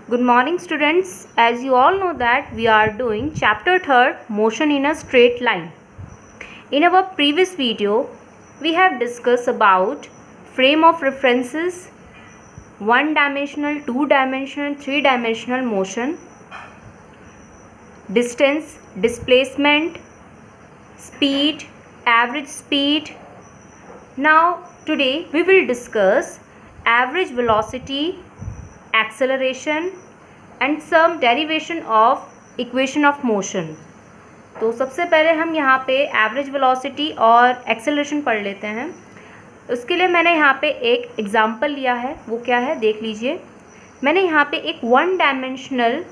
Good morning students. As you all know that we are doing chapter 3 motion in a straight line. In our previous video we have discussed about frame of references, one dimensional, two dimensional, three dimensional motion, distance, displacement, speed, average speed. Now today we will discuss average velocity, acceleration and some derivation of equation of motion. तो सबसे पहले हम यहाँ पे average velocity और acceleration पढ़ लेते हैं. उसके लिए मैंने यहाँ पे एक एग्जांपल लिया है. वो क्या है देख लीजिए. मैंने यहाँ पे एक वन डायमेंशनल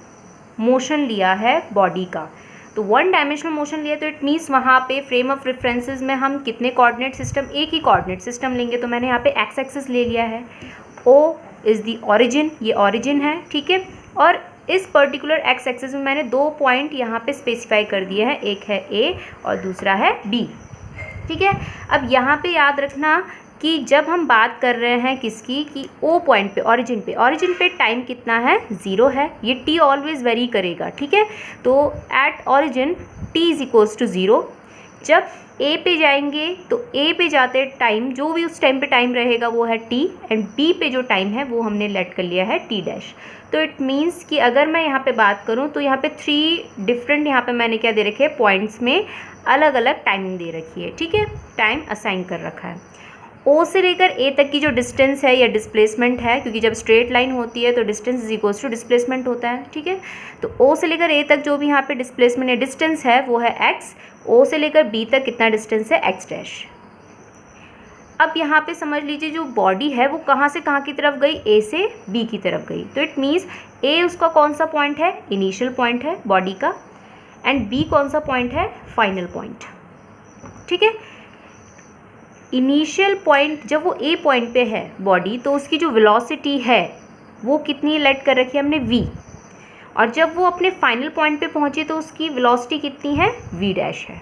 मोशन लिया है बॉडी का. तो वन डायमेंशनल मोशन लिया तो इट मीन्स वहाँ पे फ्रेम ऑफ रेफरेंसेस में हम कितने कोऑर्डिनेट सिस्टम, एक ही कोऑर्डिनेट सिस्टम लेंगे. तो मैंने यहाँ पे एक्स एक्सिस ले लिया है. ओ इज़ दी ऑरिजिन, ये ऑरिजिन है, ठीक है. और इस पर्टिकुलर एक्स एक्सिस में मैंने दो पॉइंट यहाँ पे स्पेसिफाई कर दिए हैं. एक है ए और दूसरा है बी, ठीक है. अब यहाँ पे याद रखना कि जब हम बात कर रहे हैं किसकी, कि ओ पॉइंट पे, ऑरिजिन पे टाइम कितना है, 0 है. ये टी ऑलवेज वेरी करेगा, ठीक है. तो at origin t is equals to 0. जब ए पे जाएंगे तो ए पे जाते टाइम जो भी उस टाइम पे टाइम रहेगा वो है टी, एंड बी पे जो टाइम है वो हमने लेट कर लिया है टी डैश. तो इट मीन्स कि अगर मैं यहाँ पे बात करूँ तो यहाँ पे 3 डिफरेंट यहाँ पे मैंने क्या दे रखे हैं, पॉइंट्स में अलग अलग टाइमिंग दे रखी है, ठीक है. टाइम असाइन कर रखा है. ओ से लेकर ए तक की जो डिस्टेंस है या डिस्प्लेसमेंट है, क्योंकि जब स्ट्रेट लाइन होती है तो distance is equals to displacement होता है, ठीक है. तो ओ से लेकर ए तक जो भी यहाँ पे डिस्प्लेसमेंट या डिस्टेंस है वो है एक्स. ओ से लेकर बी तक कितना डिस्टेंस है, एक्स डैश. अब यहाँ पे समझ लीजिए जो बॉडी है वो कहाँ से कहाँ की तरफ गई, ए से बी की तरफ गई. तो इट मीन्स ए उसका कौन सा पॉइंट है, इनिशियल पॉइंट है बॉडी का, एंड बी कौन सा पॉइंट है, फाइनल पॉइंट, ठीक है. इनिशियल पॉइंट जब वो ए पॉइंट पे है बॉडी, तो उसकी जो वेलोसिटी है वो कितनी लेट कर रखी है हमने, v. और जब वो अपने फाइनल पॉइंट पे पहुंची तो उसकी वेलोसिटी कितनी है, v डैश है.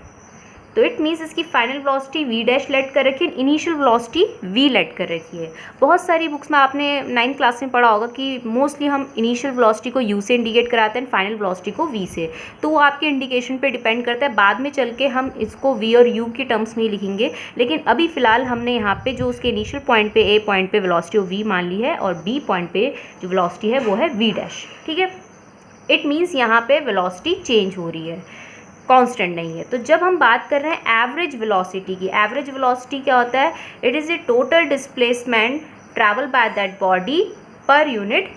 तो इट मीन्स इसकी final velocity v dash let कर रखी है, इनिशियल वेलोसिटी v लेट कर रखी है. बहुत सारी बुक्स में आपने 9th क्लास में पढ़ा होगा कि मोस्टली हम इनिशियल वेलोसिटी को u से इंडिकेट कराते हैं, फाइनल वेलोसिटी को v से. तो वो आपके इंडिकेशन पे डिपेंड करता है. बाद में चल के हम इसको v और u के टर्म्स में ही लिखेंगे, लेकिन अभी फ़िलहाल हमने यहाँ पे जो उसके इनिशियल पॉइंट पे, a पॉइंट पे वेलोसिटी वो v मान ली है, और b पॉइंट पे जो वेलोसिटी है वो है v डैश, ठीक है. इट मीन्स यहाँ पे वेलोसिटी चेंज हो रही है, कांस्टेंट नहीं है. तो जब हम बात कर रहे हैं एवरेज वेलोसिटी की, एवरेज वेलोसिटी क्या होता है, it is a total displacement travel by that body per unit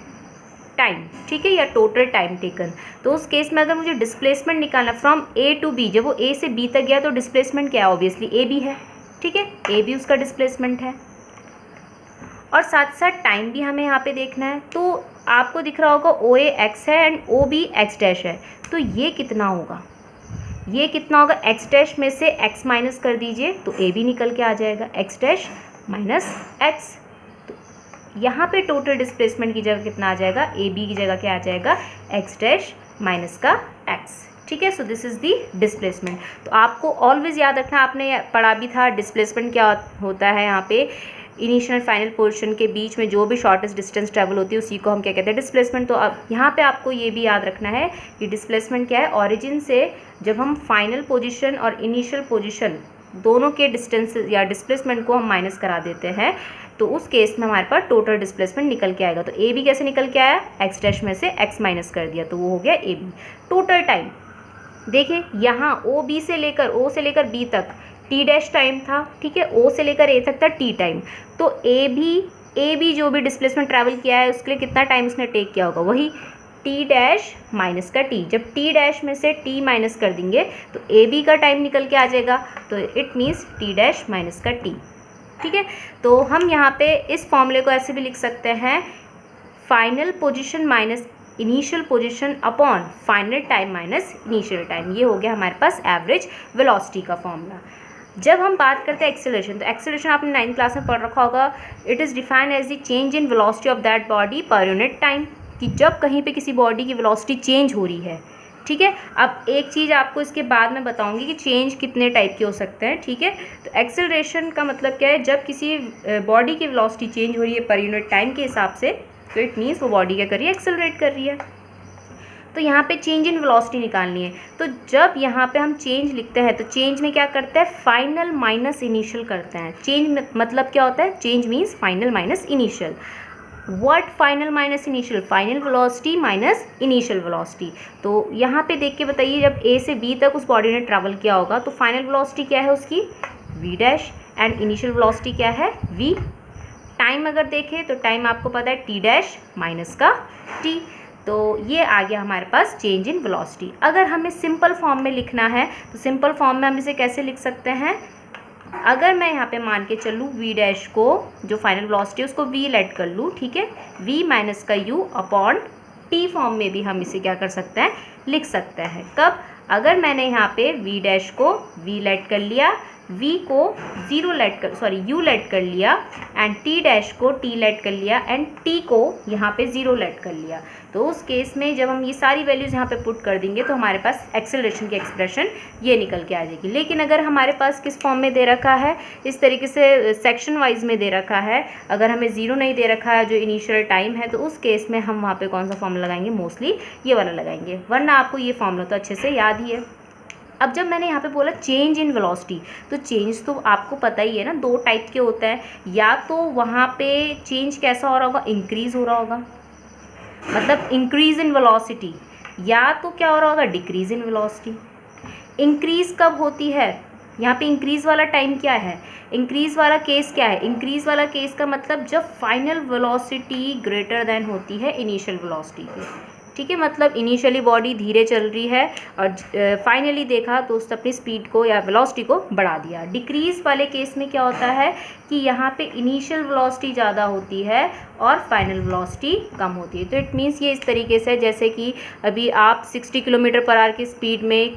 time, ठीक है, या टोटल टाइम टेकन. तो उस केस में अगर मुझे डिस्प्लेसमेंट निकालना फ्रॉम ए टू बी, जब वो ए से बी तक गया तो डिस्प्लेसमेंट क्या है, ऑब्वियसली ए बी है, ठीक है. ए बी उसका डिस्प्लेसमेंट है, और साथ साथ टाइम भी हमें यहाँ पे देखना है. तो आपको दिख रहा होगा ओ ए एक्स है and O B X dash है. तो ये कितना होगा, ये कितना होगा, एक्स डैश में से एक्स माइनस कर दीजिए तो ए बी निकल के आ जाएगा, एक्स डैश माइनस एक्स. तो यहाँ पे टोटल डिस्प्लेसमेंट की जगह कितना आ जाएगा, ए बी की जगह क्या आ जाएगा, एक्स डैश माइनस का एक्स, ठीक है. So this is the displacement. तो आपको ऑलवेज याद रखना, आपने पढ़ा भी था डिस्प्लेसमेंट क्या होता है. यहाँ पे इनिशियल फाइनल पोजीशन के बीच में जो भी शॉर्टेस्ट डिस्टेंस ट्रैवल होती है उसी को हम क्या कहते हैं, डिस्प्लेसमेंट. तो अब यहाँ पे आपको ये भी याद रखना है कि डिस्प्लेसमेंट क्या है, ऑरिजिन से जब हम फाइनल पोजीशन और इनिशियल पोजीशन दोनों के डिस्टेंस या डिस्प्लेसमेंट को हम माइनस करा देते हैं, तो उस केस में हमारे पास टोटल डिस्प्लेसमेंट निकल के आएगा. तो ए बी कैसे निकल के आया, एक्स डैश में से एक्स माइनस कर दिया तो वो हो गया ए बी. टोटल टाइम देखिए यहाँ ओ से लेकर बी तक टी डैश टाइम था, ठीक है. ओ से लेकर ए तक था टी टाइम. तो ए बी जो भी डिस्प्लेसमेंट ट्रैवल किया है उसके लिए कितना टाइम उसने टेक किया होगा, वही टी डैश माइनस का टी. जब टी डैश में से टी माइनस कर देंगे तो ए बी का टाइम निकल के आ जाएगा. तो it means T dash minus का टी, ठीक है. तो हम यहाँ पे इस फॉर्मूले को ऐसे भी लिख सकते हैं, final position minus initial position upon final time minus initial time. ये हो गया हमारे पास एवरेज वेलोसिटी का फॉर्मूला. जब हम बात करते हैं एक्सेलरेशन, तो एक्सेलरेशन आपने 9th क्लास में पढ़ रखा होगा. It is defined as the change in velocity of that body per unit time, कि जब कहीं पे किसी बॉडी की वेलोसिटी चेंज हो रही है, ठीक है. अब एक चीज़ आपको इसके बाद में बताऊंगी कि चेंज कितने टाइप के हो सकते हैं, ठीक है. तो एक्सेलरेशन का मतलब क्या है, जब किसी बॉडी की वेलोसिटी चेंज हो रही है पर यूनिट टाइम के हिसाब से, तो इट मीन्स वो बॉडी क्या कर रही है, एक्सेलरेट कर रही है। तो यहाँ पे चेंज इन वेलोसिटी निकालनी है। तो जब यहाँ पे हम चेंज लिखते हैं तो चेंज में क्या करते हैं, फाइनल माइनस इनिशियल करते हैं। चेंज मतलब क्या होता है, change means final minus initial. What final minus initial, final velocity minus initial velocity. तो यहाँ पे देख के बताइए, जब ए से बी तक उस बॉडी ने ट्रैवल किया होगा तो फाइनल वेलोसिटी क्या है उसकी, v dash, and initial velocity क्या है, v। टाइम अगर देखें तो टाइम आपको पता है t डैश माइनस का t। तो ये आ गया हमारे पास चेंज इन वेलोसिटी। अगर हमें सिंपल फॉर्म में लिखना है तो सिंपल फॉर्म में हम इसे कैसे लिख सकते हैं, अगर मैं यहाँ पे मान के चलूँ v डैश को, जो फाइनल वेलोसिटी है उसको v लेट कर लूँ, ठीक है, v माइनस का u अपॉन t फॉर्म में भी हम इसे क्या कर सकते हैं, लिख सकते हैं। कब, अगर मैंने यहाँ पे v डैश को v लेट कर लिया, v को u लेट कर लिया, एंड t डैश को t लेट कर लिया, एंड t को यहाँ पे 0 लेट कर लिया, तो उस केस में जब हम ये सारी वैल्यूज़ यहाँ पे पुट कर देंगे तो हमारे पास एक्सेलरेशन की एक्सप्रेशन ये निकल के आ जाएगी। लेकिन अगर हमारे पास किस फॉर्म में दे रखा है, इस तरीके से सेक्शन वाइज में दे रखा है, अगर हमें 0 नहीं दे रखा है जो इनिशियल टाइम है, तो उस केस में हम वहाँ पे कौन सा फॉर्मूला लगाएंगे, मोस्टली ये वाला लगाएंगे, वरना आपको ये फॉर्मूला तो अच्छे से याद ही है। अब जब मैंने यहाँ पे बोला चेंज इन वेलोसिटी, तो चेंज तो आपको पता ही है ना, 2 टाइप के होता है। या तो वहाँ पे चेंज कैसा हो रहा होगा, इंक्रीज़ हो रहा होगा, मतलब इंक्रीज़ इन वेलोसिटी, या तो क्या हो रहा होगा, डिक्रीज़ इन वेलोसिटी। इंक्रीज़ कब होती है, यहाँ पे इंक्रीज़ वाला टाइम क्या है, इंक्रीज़ वाला केस क्या है, इंक्रीज़ वाला केस का मतलब जब फाइनल वेलोसिटी ग्रेटर देन होती है इनिशियल वेलोसिटी की, ठीक है। मतलब इनिशियली बॉडी धीरे चल रही है और फाइनली देखा तो उसने अपनी स्पीड को या वेलोसिटी को बढ़ा दिया। डिक्रीज़ वाले केस में क्या होता है कि यहाँ पे इनिशियल वेलोसिटी ज़्यादा होती है और फाइनल वेलोसिटी कम होती है। तो इट मीन्स ये इस तरीके से, जैसे कि अभी आप 60 किलोमीटर पर आवर की स्पीड में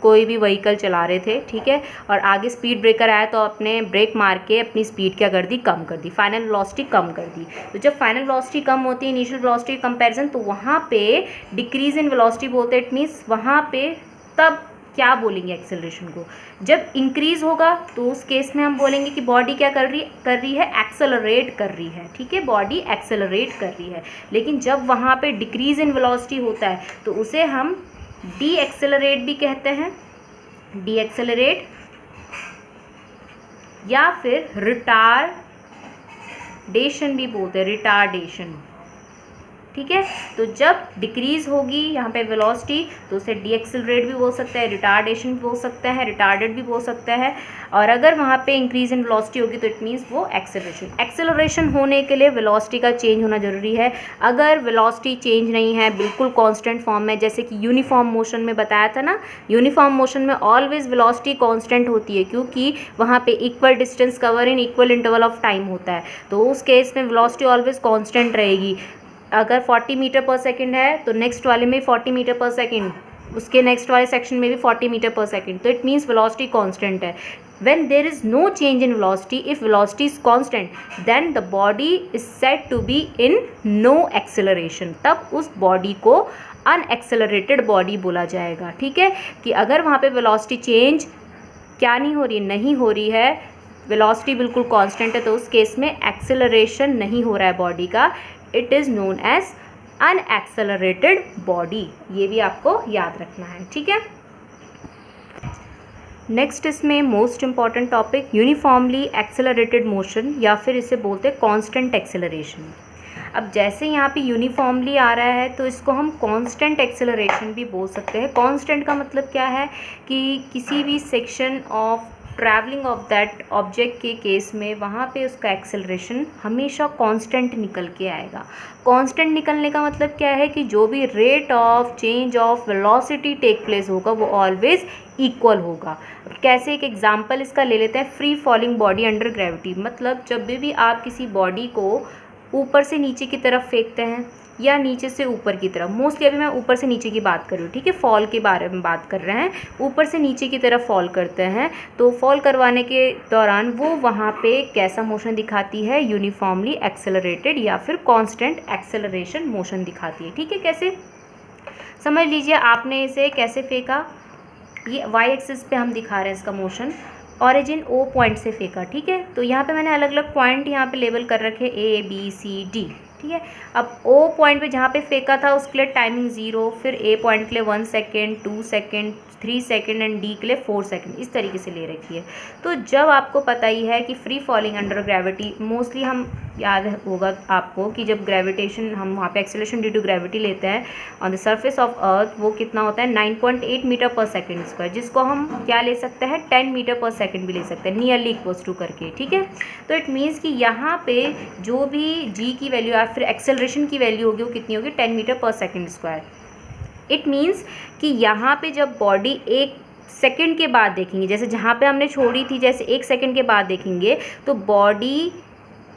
कोई भी व्हीकल चला रहे थे, ठीक है, और आगे स्पीड ब्रेकर आया तो आपने ब्रेक मार के अपनी स्पीड क्या कर दी, कम कर दी, फाइनल वेलोसिटी कम कर दी। तो जब फाइनल वेलोसिटी कम होती है इनिशियल वेलोसिटी कंपैरिजन, तो वहाँ पे डिक्रीज इन वेलोसिटी बोलते हैं। इट मीन्स वहाँ पे तब क्या बोलेंगे एक्सेलरेशन को, जब इंक्रीज़ होगा तो उस केस में हम बोलेंगे कि बॉडी क्या कर रही है, एक्सेलरेट कर रही है, ठीक है, बॉडी एक्सेलरेट कर रही है। लेकिन जब वहाँ पे डिक्रीज इन वेलोसिटी होता है तो उसे हम डी एक्सेलरेट भी कहते हैं, डी एक्सेलरेट, या फिर रिटारडेशन भी बोलते हैं, रिटारडेशन, ठीक है। तो जब डिक्रीज़ होगी यहाँ पे वेलोसिटी तो उसे डी एक्सेलरेट भी बोल सकता है, रिटारडेशन भी बोल सकता है, रिटार्डेड भी बोल सकता है। और अगर वहाँ पे इंक्रीज़ इन वेलोसिटी होगी तो इट मीन्स वो एक्सेलरेशन। एक्सेलरेशन होने के लिए वेलोसिटी का चेंज होना ज़रूरी है। अगर वेलोसिटी चेंज नहीं है, बिल्कुल कांस्टेंट फॉर्म में, जैसे कि यूनिफॉर्म मोशन में बताया था ना, यूनिफॉर्म मोशन में ऑलवेज वेलोसिटी कांस्टेंट होती है, क्योंकि वहाँ पे equal distance cover in equal interval of time होता है। तो उस केस में वेलोसिटी ऑलवेज कांस्टेंट रहेगी। अगर 40 मीटर पर सेकंड है तो नेक्स्ट वाले में 40 मीटर पर सेकंड, उसके नेक्स्ट वाले सेक्शन में भी 40 मीटर पर सेकंड। तो इट मीन्स वेलोसिटी कांस्टेंट है। When there is no change in velocity, if velocity is constant, then the body is said to be in no acceleration. तब उस बॉडी को अनएक्सेलरेटेड बॉडी बोला जाएगा, ठीक है। कि अगर वहाँ पे वेलोसिटी चेंज क्या नहीं हो रही, नहीं हो रही है, वेलोसिटी बिल्कुल कांस्टेंट है, तो उस केस में एक्सेलरेशन नहीं हो रहा है बॉडी का, it is known as unaccelerated body. ये भी आपको याद रखना है, ठीक है। नेक्स्ट इसमें most important topic uniformly accelerated motion, या फिर इसे बोलते हैं कांस्टेंट एक्सेलरेशन। अब जैसे यहाँ पे यूनिफॉर्मली आ रहा है तो इसको हम कांस्टेंट एक्सेलरेशन भी बोल सकते हैं। कांस्टेंट का मतलब क्या है कि किसी भी section of travelling of that object के केस में वहाँ पे उसका एक्सेलरेशन हमेशा कांस्टेंट निकल के आएगा। कांस्टेंट निकलने का मतलब क्या है कि जो भी rate of change of velocity take place होगा वो ऑलवेज इक्वल होगा। कैसे, एक एग्जांपल इसका ले लेते हैं, free falling body under gravity. मतलब जब भी आप किसी बॉडी को ऊपर से नीचे की तरफ फेंकते हैं या नीचे से ऊपर की तरफ, मोस्टली अभी मैं ऊपर से नीचे की बात कर रही हूँ, ठीक है, फॉल के बारे में बात कर रहे हैं, ऊपर से नीचे की तरफ फॉल करते हैं, तो फॉल करवाने के दौरान वो वहाँ पे कैसा मोशन दिखाती है, यूनिफॉर्मली एक्सेलरेटेड या फिर कांस्टेंट एक्सेलरेशन मोशन दिखाती है, ठीक है। कैसे समझ लीजिए, आपने इसे कैसे फेंका, ये वाई एक्सिस पे हम दिखा रहे हैं इसका मोशन, ऑरिजिन O पॉइंट से फेंका, ठीक है। तो यहाँ पे मैंने अलग अलग पॉइंट यहाँ पे लेबल कर रखे A B C D, ठीक है। अब ओ पॉइंट पे जहाँ पे फेंका था उसके लिए टाइमिंग 0, फिर ए पॉइंट के लिए 1 second, 2 second, 3 second and D के लिए 4 सेकेंड, इस तरीके से ले रखी है। तो जब आपको पता ही है कि free falling under gravity, mostly हम याद होगा आपको कि जब ग्रेविटेशन हम वहाँ पे एक्सेलरेशन ड्यू टू ग्रेविटी लेते हैं on the surface of earth, वो कितना होता है 9.8 मीटर पर सेकेंड स्क्वायर, जिसको हम क्या ले सकते हैं 10 मीटर पर सेकेंड भी ले सकते हैं, नियरली इक्वल्स टू करके, ठीक है। तो इट मीन्स कि यहाँ पे जो भी जी की वैल्यू या फिर एक्सेलरेशन की वैल्यू होगी वो कितनी होगी 10 मीटर पर सेकेंड स्क्वायर। इट मीन्स कि यहाँ पे जब बॉडी 1 सेकेंड के बाद देखेंगे, जैसे जहाँ पे हमने छोड़ी थी, जैसे 1 सेकेंड के बाद देखेंगे तो बॉडी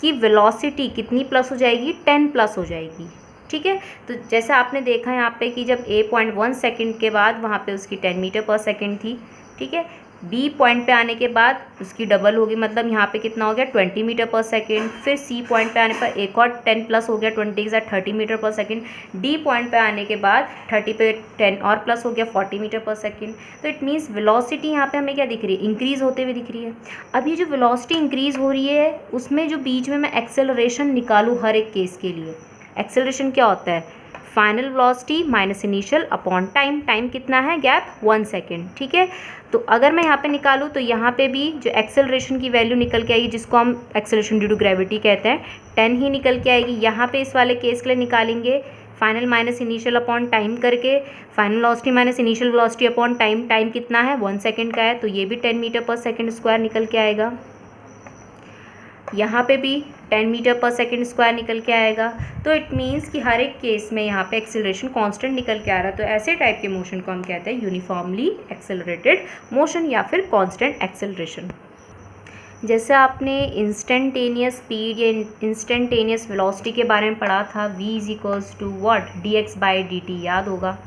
की वेलोसिटी कितनी प्लस हो जाएगी 10 प्लस हो जाएगी, ठीक है। तो जैसे आपने देखा यहाँ पे कि जब ए पॉइंट 1 सेकेंड के बाद वहाँ पे उसकी 10 मीटर पर सेकेंड थी, ठीक है। बी पॉइंट पे आने के बाद उसकी डबल होगी, मतलब यहाँ पे कितना हो गया 20 मीटर पर सेकेंड। फिर सी पॉइंट पे आने पर एक और 10 प्लस हो गया, 20 के साथ 30 मीटर पर सेकेंड। डी पॉइंट पे आने के बाद 30 पे 10 और प्लस हो गया 40 मीटर पर सेकेंड। तो इट मीन्स वेलोसिटी यहाँ पे हमें क्या दिख रही है, इंक्रीज़ होते हुए दिख रही है। अब ये जो वेलोसिटी इंक्रीज़ हो रही है उसमें जो बीच में मैं एक्सेलरेशन निकालूँ हर एक केस के लिए, एक्सेलरेशन क्या होता है final velocity minus initial upon time. Time कितना है गैप 1 सेकेंड, ठीक है। तो अगर मैं यहाँ पे निकालूँ तो यहाँ पे भी जो एक्सेलरेशन की वैल्यू निकल के आएगी, जिसको हम एक्सेलरेशन ड्यू टू ग्रेविटी कहते हैं, 10 ही निकल के आएगी। यहाँ पे इस वाले केस के लिए निकालेंगे final minus initial upon time करके, final velocity minus initial velocity upon time. Time कितना है 1 सेकेंड का है, तो ये भी 10 मीटर पर सेकेंड स्क्वायर निकल के आएगा। यहाँ पे भी 10 मीटर पर सेकेंड स्क्वायर निकल के आएगा। तो इट मीन्स कि हर एक केस में यहाँ पे एक्सेलरेशन कांस्टेंट निकल के आ रहा है। तो ऐसे टाइप के मोशन को हम कहते हैं यूनिफॉर्मली एक्सेलरेटेड मोशन या फिर कांस्टेंट एक्सेलरेशन। जैसे आपने इंस्टेंटेनियस स्पीड या इंस्टेंटेनियस वेलोसिटी के बारे में पढ़ा था, v is equals to what dx/dt, याद होगा,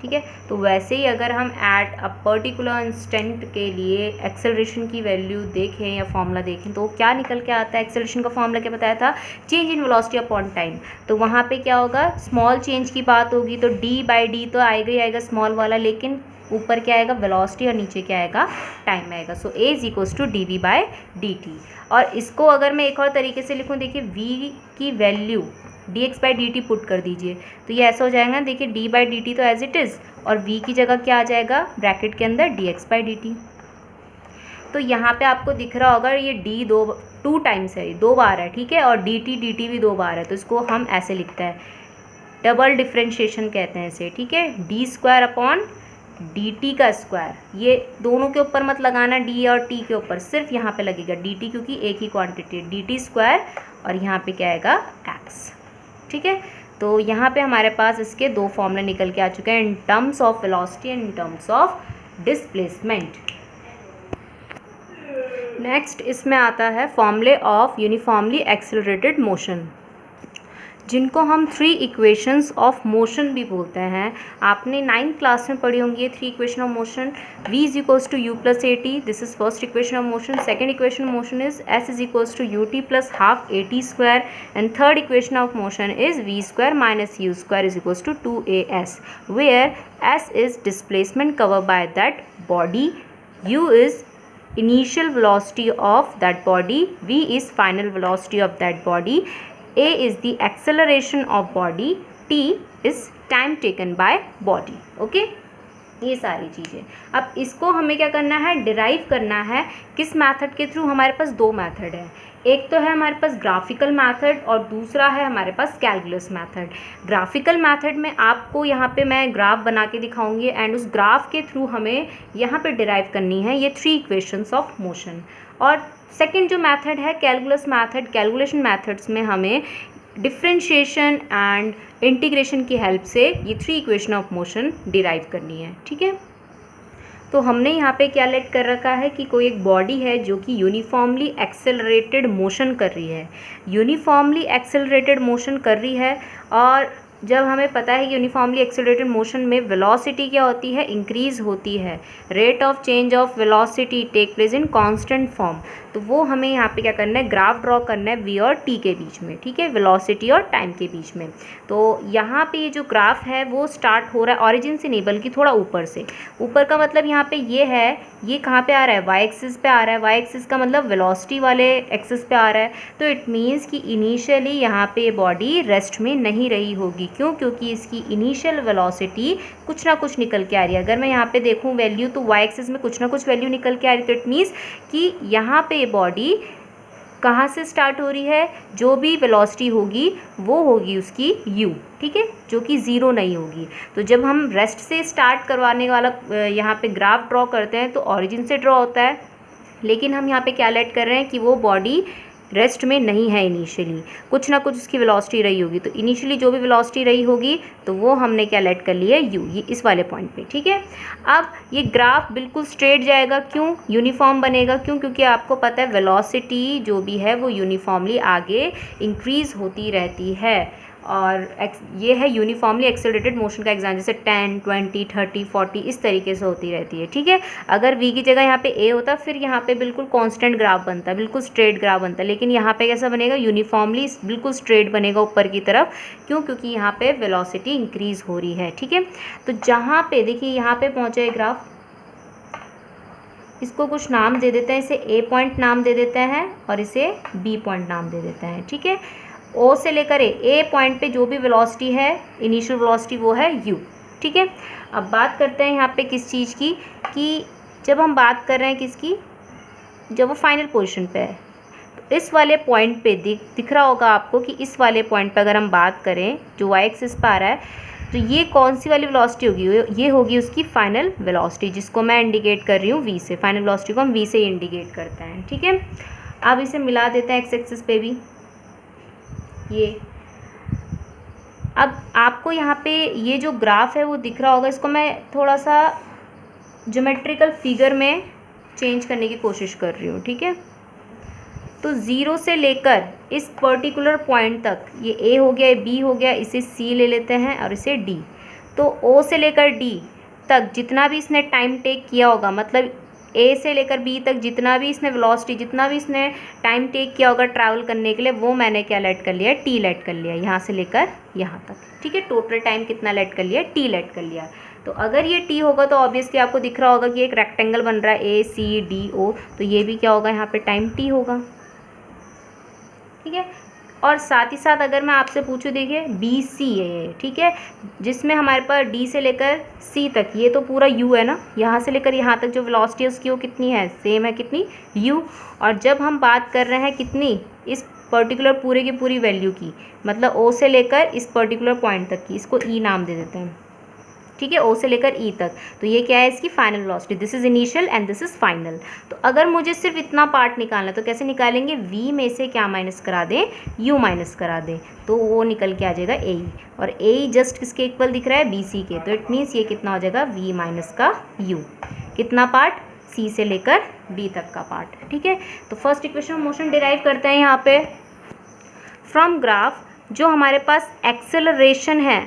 ठीक है। तो वैसे ही अगर हम एट अ पर्टिकुलर इंस्टेंट के लिए एक्सेलरेशन की वैल्यू देखें या फॉर्मूला देखें तो क्या निकल के आता है। एक्सेलरेशन का फॉर्मूला क्या बताया था, change in velocity upon time. तो वहाँ पे क्या होगा, स्मॉल चेंज की बात होगी तो d/d तो आएगा ही आएगा स्मॉल वाला, लेकिन ऊपर क्या आएगा वेलोसिटी और नीचे क्या आएगा टाइम आएगा। So a is equals to dv/dt। और इसको अगर मैं एक और तरीके से लिखूँ, देखिए v की वैल्यू dx/dt पुट कर दीजिए तो ये ऐसा हो जाएगा, देखिए d/dt तो एज इट इज़ और v की जगह क्या आ जाएगा ब्रैकेट के अंदर dx/dt। तो यहाँ पे आपको दिख रहा होगा ये d 2 टाइम्स है, 2 बार है, ठीक है, और dt भी 2 बार है। तो इसको हम ऐसे लिखते हैं, डबल डिफ्रेंशिएशन कहते हैं इसे, ठीक है। d² अपॉन dt का स्क्वायर, ये दोनों के ऊपर मत लगाना d और t के ऊपर, सिर्फ यहाँ पे लगेगा dt क्योंकि एक ही क्वांटिटी है, dt² और यहाँ पे क्या आएगा x, ठीक है। तो यहाँ पे हमारे पास इसके 2 फॉर्मूले निकल के आ चुके हैं in terms of velocity and in terms of displacement. Next इसमें आता है फॉर्मूले ऑफ यूनिफॉर्मली एक्सेलरेटेड मोशन, जिनको हम 3 इक्वेशंस ऑफ मोशन भी बोलते हैं। आपने 9th क्लास में पढ़ी होंगी ये 3 equation of motion. v is equals to u plus at, this is first equation of motion. Second equation of motion is s is equals to ut plus half at square and third equation of motion is v² minus u square is equals to 2as, where s is displacement cover by that body, u is initial velocity of that body, v is final velocity of that body, a is the acceleration of body, t is time taken by body, okay। ये सारी चीज़ें अब इसको हमें क्या करना है, derive करना है। किस मेथड के थ्रू, हमारे पास 2 मेथड है, एक तो है हमारे पास ग्राफिकल मेथड और दूसरा है हमारे पास कैलकुलस मेथड। ग्राफिकल मेथड में आपको यहाँ पे मैं ग्राफ बना के दिखाऊंगी एंड उस ग्राफ के थ्रू हमें यहाँ पे डिराइव करनी है ये 3 इक्वेशंस ऑफ मोशन। और सेकंड जो मेथड है कैलकुलस मेथड, कैलकुलेशन मेथड्स में हमें डिफ्रेंशिएशन एंड इंटीग्रेशन की हेल्प से ये 3 इक्वेशन ऑफ मोशन डिराइव करनी है, ठीक है। तो हमने यहाँ पे क्या लेट कर रखा है कि कोई एक बॉडी है जो कि यूनिफॉर्मली एक्सेलरेटेड मोशन कर रही है, यूनिफॉर्मली एक्सेलरेटेड मोशन कर रही है और जब हमें पता है कि यूनिफॉर्मली एक्सेलरेटेड मोशन में वेलोसिटी क्या होती है, इंक्रीज़ होती है, rate of change of velocity take place in constant form, तो वो हमें यहाँ पे क्या करना है, ग्राफ ड्रॉ करना है v और t के बीच में, ठीक है, वेलोसिटी और टाइम के बीच में। तो यहाँ पे ये जो ग्राफ है वो स्टार्ट हो रहा है ऑरिजिन से नहीं बल्कि थोड़ा ऊपर से। ऊपर का मतलब यहाँ पे ये है, ये कहाँ पे आ रहा है, वाई एक्सिस पे आ रहा है, वाई एक्सिस का मतलब वेलोसिटी वाले एक्सिस पे आ रहा है। तो इट मीन्स कि इनिशियली यहाँ पे बॉडी रेस्ट में नहीं रही होगी। क्यों? क्योंकि इसकी इनिशियल वेलोसिटी कुछ ना कुछ निकल के आ रही है। अगर मैं यहाँ पे देखूँ वैल्यू तो वाई एक्सिस में कुछ ना कुछ वैल्यू निकल के आ रही है। तो इट मीन्स कि यहाँ पे बॉडी कहाँ से स्टार्ट हो रही है, जो भी वेलोसिटी होगी वो होगी उसकी u, ठीक है, जो कि ज़ीरो नहीं होगी। तो जब हम रेस्ट से स्टार्ट करवाने वाला यहाँ पे ग्राफ ड्रॉ करते हैं तो ऑरिजिन से ड्रॉ होता है, लेकिन हम यहाँ पे क्या लेट कर रहे हैं कि वो बॉडी रेस्ट में नहीं है, इनिशियली कुछ ना कुछ उसकी वेलोसिटी रही होगी। तो इनिशियली जो भी वेलोसिटी रही होगी तो वो हमने क्या लेट कर लिया है, u, ये इस वाले पॉइंट पे, ठीक है। अब ये ग्राफ बिल्कुल स्ट्रेट जाएगा, क्यों, यूनिफॉर्म बनेगा, क्यों, क्योंकि आपको पता है वेलोसिटी जो भी है वो यूनिफॉर्मली आगे इंक्रीज़ होती रहती है। और ये है यूनिफॉर्मली एक्सेलरेटेड मोशन का एग्जाम, जैसे 10, 20, 30, 40 इस तरीके से होती रहती है, ठीक है। अगर v की जगह यहाँ पे a होता फिर यहाँ पे बिल्कुल कांस्टेंट ग्राफ बनता, बिल्कुल स्ट्रेट ग्राफ बनता, लेकिन यहाँ पे कैसा बनेगा, यूनिफॉर्मली बिल्कुल स्ट्रेट बनेगा ऊपर की तरफ। क्यों? क्योंकि यहाँ पे वेलोसिटी इंक्रीज़ हो रही है, ठीक है। तो जहाँ पे देखिए यहाँ पे पहुँचा है ग्राफ, इसको कुछ नाम दे देते हैं, इसे a पॉइंट नाम दे देते हैं और इसे b पॉइंट नाम दे देते हैं, ठीक है। O से लेकर A पॉइंट पे जो भी वेलोसिटी है, इनिशियल वेलोसिटी वो है u, ठीक है। अब बात करते हैं यहाँ पे किस चीज़ की, कि जब हम बात कर रहे हैं किसकी, जब वो फाइनल पोजीशन पे है, तो इस वाले पॉइंट पे दिख रहा होगा आपको कि इस वाले पॉइंट पे अगर हम बात करें जो वाई एक्सिस पे आ रहा है, तो ये कौन सी वाली वेलोसिटी होगी, ये होगी उसकी फाइनल वेलोसिटी, जिसको मैं इंडिकेट कर रही हूँ v से। फाइनल वेलोसिटी को हम v से इंडिकेट करते हैं, ठीक है। अब इसे मिला देते हैं एक्स एक्सिस पे भी। ये अब आपको यहाँ पे ये जो ग्राफ है वो दिख रहा होगा, इसको मैं थोड़ा सा ज्योमेट्रिकल फिगर में चेंज करने की कोशिश कर रही हूँ, ठीक है। तो ज़ीरो से लेकर इस पर्टिकुलर पॉइंट तक, ये a हो गया, b हो गया, इसे c ले लेते हैं और इसे d। तो o से लेकर d तक जितना भी इसने टाइम टेक किया होगा, मतलब a से लेकर b तक जितना भी इसने वेलोसिटी, जितना भी इसने टाइम टेक किया होगा ट्रैवल करने के लिए, वो मैंने क्या लेट कर लिया, t लेट कर लिया, यहाँ से लेकर यहाँ तक, ठीक है। टोटल टाइम कितना लेट कर लिया, t लेट कर लिया। तो अगर ये t होगा तो ऑब्वियसली आपको दिख रहा होगा कि एक रेक्टेंगल बन रहा है a c d o, तो ये भी क्या होगा, यहाँ पे टाइम t होगा, ठीक है। और साथ ही साथ अगर मैं आपसे पूछूं, देखिए बी सी है, ठीक है, जिसमें हमारे पास डी से लेकर सी तक ये तो पूरा यू है ना, यहाँ से लेकर यहाँ तक जो वेलोसिटी है उसकी वो कितनी है, सेम है, कितनी, यू। और जब हम बात कर रहे हैं कितनी, इस पर्टिकुलर पूरे की पूरी वैल्यू की, मतलब ओ से लेकर इस पर्टिकुलर पॉइंट तक की, इसको ई नाम दे देते हैं, ठीक है, ओ से लेकर ई तक। तो ये क्या है, इसकी final velocity, this is initial and this is final. तो अगर मुझे सिर्फ इतना पार्ट निकालना है तो कैसे निकालेंगे, v में से क्या माइनस करा दें, u माइनस करा दें, तो वो निकल के आ जाएगा ए, और ए जस्ट किसके इक्वल दिख रहा है, बी सी के। तो इट मीन्स ये कितना हो जाएगा, v माइनस का u, कितना पार्ट, c से लेकर b तक का पार्ट, ठीक है। तो first equation of motion derive करते हैं यहाँ पे फ्रॉम ग्राफ। जो हमारे पास एक्सेलरेशन है,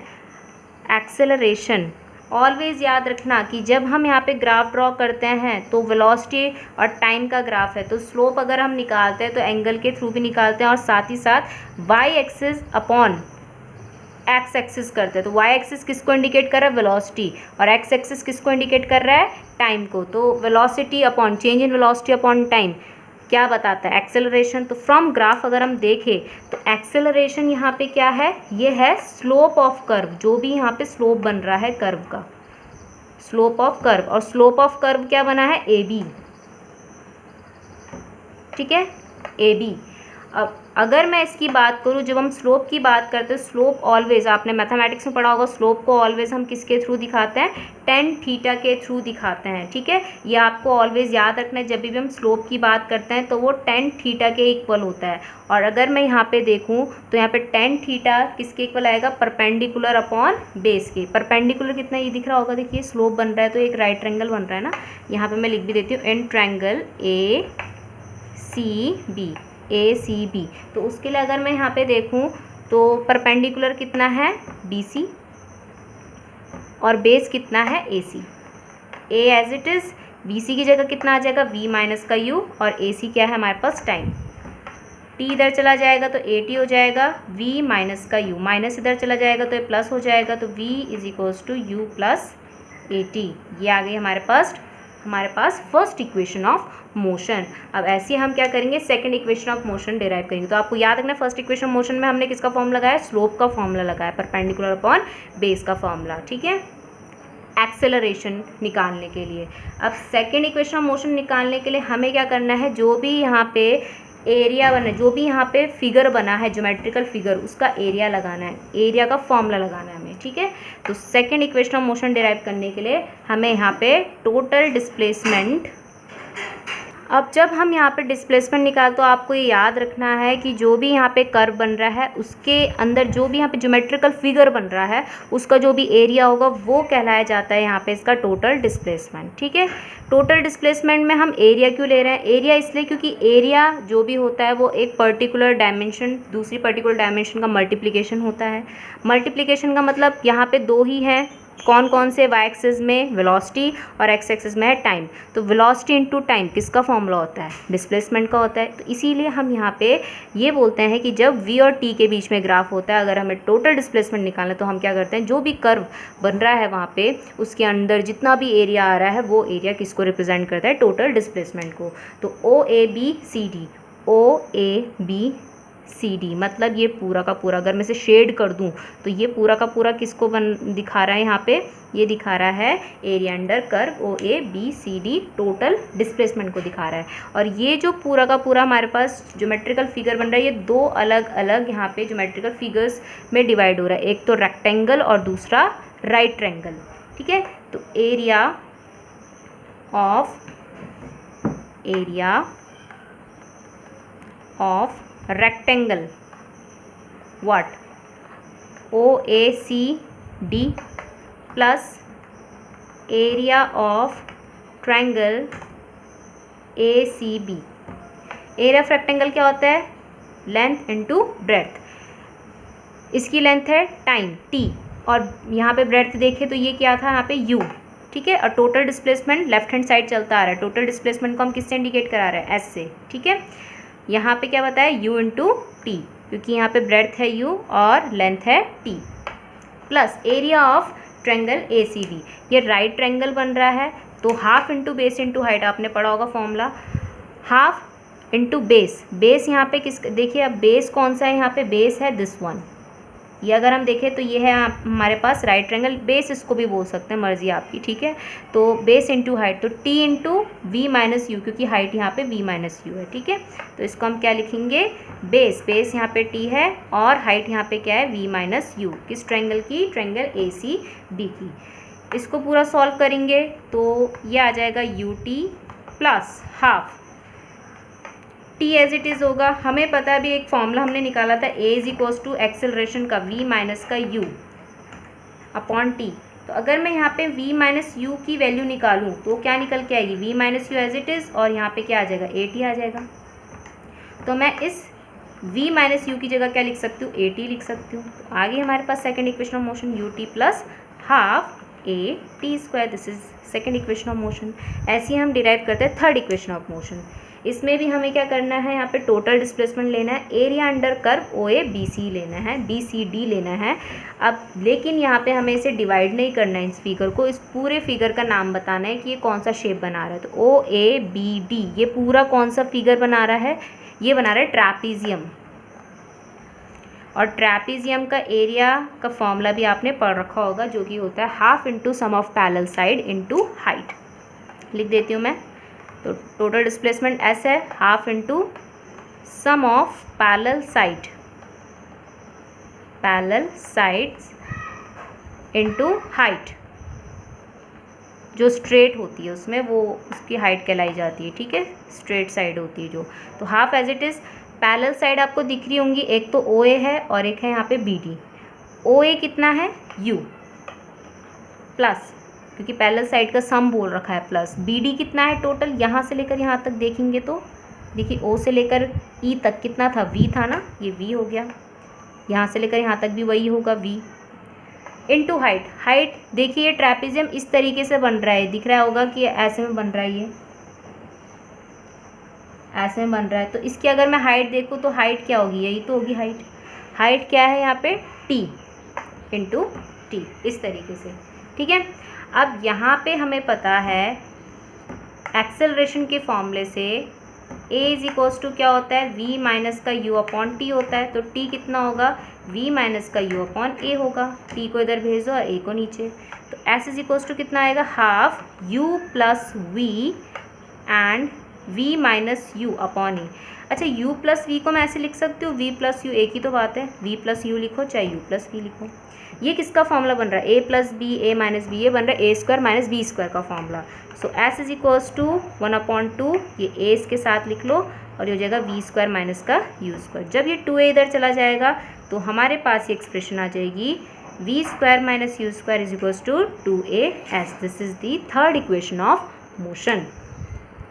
एक्सेलरेशन ऑलवेज़ याद रखना कि जब हम यहाँ पे ग्राफ ड्रॉ करते हैं तो वेलोसिटी और टाइम का ग्राफ है, तो स्लोप अगर हम निकालते हैं तो एंगल के थ्रू भी निकालते हैं, और साथ ही साथ Y axis upon X axis करते हैं। तो वाई एक्सिस किसको इंडिकेट कर रहा है, वेलोसिटी, और एक्स एक्सिस किसको इंडिकेट कर रहा है, टाइम को। तो velocity upon change in velocity upon time क्या बताता है, एक्सेलरेशन। तो फ्रॉम ग्राफ अगर हम देखें तो एक्सेलरेशन यहाँ पे क्या है, ये है स्लोप ऑफ कर्व, जो भी यहाँ पे स्लोप बन रहा है कर्व का, स्लोप ऑफ कर्व, और स्लोप ऑफ कर्व क्या बना है, ए बी, ठीक है, ए बी। अब अगर मैं इसकी बात करूँ, जब हम स्लोप की बात करते हैं, स्लोप ऑलवेज आपने मैथमेटिक्स में पढ़ा होगा, स्लोप को ऑलवेज हम किसके थ्रू दिखाते हैं, टेन थीटा के थ्रू दिखाते हैं, ठीक है। ये आपको ऑलवेज याद रखना है, जब भी हम स्लोप की बात करते हैं तो वो टेन थीटा के इक्वल होता है। और अगर मैं यहाँ पे देखूँ तो यहाँ पे टेन थीटा किसके इक्वल आएगा, परपेंडिकुलर अपॉन बेस के। परपेंडिकुलर कितना, ये दिख रहा होगा, देखिए स्लोप बन रहा है तो एक राइट ट्रायंगल बन रहा है ना, यहाँ पर मैं लिख भी देती हूँ, in triangle A C B, A C B. तो उसके लिए अगर मैं यहाँ पे देखूँ तो परपेंडिकुलर कितना है BC और बेस कितना है AC। A as it is, BC की जगह कितना आ जाएगा V माइनस का U, और AC क्या है हमारे पास टाइम। T इधर चला जाएगा तो AT हो जाएगा V माइनस का U, माइनस इधर चला जाएगा तो ये प्लस हो जाएगा, तो V is equals to U plus AT। ये आ गई हमारे पास फर्स्ट इक्वेशन ऑफ मोशन। अब ऐसे हम क्या करेंगे, second equation of motion derive करेंगे। तो आपको याद रखना फर्स्ट इक्वेशन ऑफ मोशन में हमने किसका फॉर्मूला लगाया, स्लोप का फॉर्मूला लगाया, परपेंडिकुलर अपॉन बेस का फॉर्मूला, ठीक है, एक्सेलरेशन निकालने के लिए। अब सेकंड इक्वेशन ऑफ मोशन निकालने के लिए हमें क्या करना है, जो भी यहाँ पे एरिया बना, जो भी यहाँ पे फिगर बना है ज्योमेट्रिकल फिगर, उसका एरिया लगाना है, एरिया का फॉर्मूला लगाना है हमें, ठीक है। तो second equation of motion derive करने के लिए हमें यहाँ पे टोटल डिस्प्लेसमेंट, अब जब हम यहाँ पे डिस्प्लेसमेंट निकाल, तो आपको ये याद रखना है कि जो भी यहाँ पे कर्व बन रहा है उसके अंदर जो भी यहाँ पे ज्योमेट्रिकल फिगर बन रहा है उसका जो भी एरिया होगा वो कहलाया जाता है यहाँ पे इसका टोटल डिस्प्लेसमेंट, ठीक है। टोटल डिस्प्लेसमेंट में हम एरिया क्यों ले रहे हैं, एरिया इसलिए क्योंकि एरिया जो भी होता है वो एक पर्टिकुलर डायमेंशन दूसरी पर्टिकुलर डायमेंशन का मल्टीप्लिकेशन होता है। मल्टीप्लिकेशन का मतलब यहाँ पे दो ही हैं, कौन कौन से, वाई एक्सिस में वेलोसिटी और एक्स एक्सिस में है टाइम। तो वेलोसिटी इनटू टाइम किसका फॉर्मूला होता है, डिस्प्लेसमेंट का होता है। तो इसीलिए हम यहाँ पे ये बोलते हैं कि जब v और t के बीच में ग्राफ होता है, अगर हमें टोटल डिस्प्लेसमेंट निकालना है तो हम क्या करते हैं, जो भी कर्व बन रहा है वहाँ पे उसके अंदर जितना भी एरिया आ रहा है वो एरिया किसको रिप्रेजेंट करता है, टोटल डिस्प्लेसमेंट को। तो OABCD मतलब ये पूरा का पूरा, अगर मैं इसे शेड कर दूं तो ये पूरा का पूरा किसको दिखा रहा है, यहाँ पे ये दिखा रहा है area under curve OABCD total displacement को दिखा रहा है। और ये जो पूरा का पूरा हमारे पास ज्योमेट्रिकल फिगर बन रहा है, ये दो अलग अलग यहाँ पे ज्योमेट्रिकल फिगर्स में डिवाइड हो रहा है, एक तो रेक्टेंगल और दूसरा राइट ट्रायंगल, ठीक है। तो area of rectangle what OACD plus area of triangle ACB। Area of rectangle क्या होता है, लेंथ इनटू ब्रेड्थ। इसकी लेंथ है टाइम t और यहाँ पे ब्रेड्थ देखें तो ये क्या था यहाँ पे u, ठीक है। और total displacement left hand side चलता आ रहा है, टोटल डिस्प्लेसमेंट को हम किससे इंडिकेट करा रहे हैं, s से, ठीक है। यहाँ पे क्या बताया, u इंटू टी, क्योंकि यहाँ पे ब्रेड्थ है u और लेंथ है t, plus area of triangle ACB। ये राइट ट्रायंगल बन रहा है तो half into base into height, आपने पढ़ा होगा formula, half into base. Base यहाँ पे किस, देखिए अब बेस कौन सा है, यहाँ पे बेस है दिस वन। ये अगर हम देखें तो ये है हमारे पास राइट ट्रायंगल, बेस इसको भी बोल सकते हैं, मर्जी आपकी, ठीक है। तो बेस इंटू हाइट, तो t into V minus U, क्योंकि हाइट यहाँ पे v माइनस यू है, ठीक है। तो इसको हम क्या लिखेंगे, बेस यहाँ पे t है और हाइट यहाँ पे क्या है, v माइनस यू, किस ट्रायंगल की, ट्रायंगल ACB की। इसको पूरा सॉल्व करेंगे तो ये आ जाएगा ut plus half t as it is होगा। हमें पता है अभी एक फॉर्मूला हमने निकाला था, a is equals to acceleration का v माइनस का u अपॉन t। तो अगर मैं यहाँ पे v माइनस यू की वैल्यू निकालूँ तो क्या निकल के आएगी, v minus U as it is, और यहाँ पे क्या आ जाएगा, at आ जाएगा। तो मैं इस v माइनस यू की जगह क्या लिख सकती हूँ, at लिख सकती हूँ। तो आगे हमारे पास second equation of motion ut plus half at square, this is second equation of motion. ऐसे ही हम डिराइव करते हैं थर्ड इक्वेशन ऑफ मोशन। इसमें भी हमें क्या करना है, यहाँ पे टोटल डिस्प्लेसमेंट लेना है, एरिया अंडर कर्व OABC लेना है, BCD लेना है। अब लेकिन यहाँ पे हमें इसे डिवाइड नहीं करना है, इस फिगर को, इस पूरे फिगर का नाम बताना है कि ये कौन सा शेप बना रहा है। तो OABD ये पूरा कौन सा फिगर बना रहा है, ये बना रहा है ट्रैपीजियम। और ट्रैपीजियम का एरिया का फॉर्मूला भी आपने पढ़ रखा होगा, जो कि होता है half into sum of parallel side into height. लिख देती हूँ मैं, तो टोटल डिस्प्लेसमेंट S है, half into sum of parallel sides into height. जो स्ट्रेट होती है उसमें वो उसकी हाइट कहलाई जाती है, ठीक है, स्ट्रेट साइड होती है जो। तो half as it is, parallel side आपको दिख रही होंगी, एक तो OA है और एक है यहाँ पे BD। OA कितना है, U प्लस, क्योंकि पैरेलल साइड का सम बोल रखा है, प्लस BD कितना है टोटल, यहाँ से लेकर यहाँ तक देखेंगे तो देखिए O से लेकर E तक कितना था, V था ना, ये V हो गया, यहाँ से लेकर यहाँ तक भी वही होगा v इनटू हाइट। हाइट देखिए ये ट्रेपेजियम इस तरीके से बन रहा है, दिख रहा होगा कि ऐसे में बन रहा है, ये ऐसे में बन रहा है। तो इसकी अगर मैं हाइट देखूँ तो हाइट क्या होगी, यही तो होगी हाइट। हाइट क्या है यहाँ पे t इंटू टी, इस तरीके से, ठीक है। अब यहाँ पे हमें पता है एक्सेलरेशन के फॉर्मूले से a इज इक्वल्स टू क्या होता है, v माइनस का u अपॉन टी होता है। तो t कितना होगा, v माइनस का u अपॉन a होगा। t को इधर भेज दो और a को नीचे, तो s इज इक्वल्स टू कितना आएगा, half u plus v and v minus u upon a। अच्छा u प्लस v को मैं ऐसे लिख सकती हूँ, v प्लस u, एक ही तो बात है, v प्लस u लिखो चाहे u प्लस v लिखो। ये किसका फॉर्मूला बन रहा है, a plus B A minus B, ये बन रहा है a square minus B square का formula. So s is equals to 1/2, ये a इसके साथ लिख लो और ये हो जाएगा v स्क्वायर माइनस का u स्क्वायर। जब ये 2a इधर चला जाएगा तो हमारे पास ये एक्सप्रेशन आ जाएगी v square minus u square is equals to 2as। This is the third equation of motion.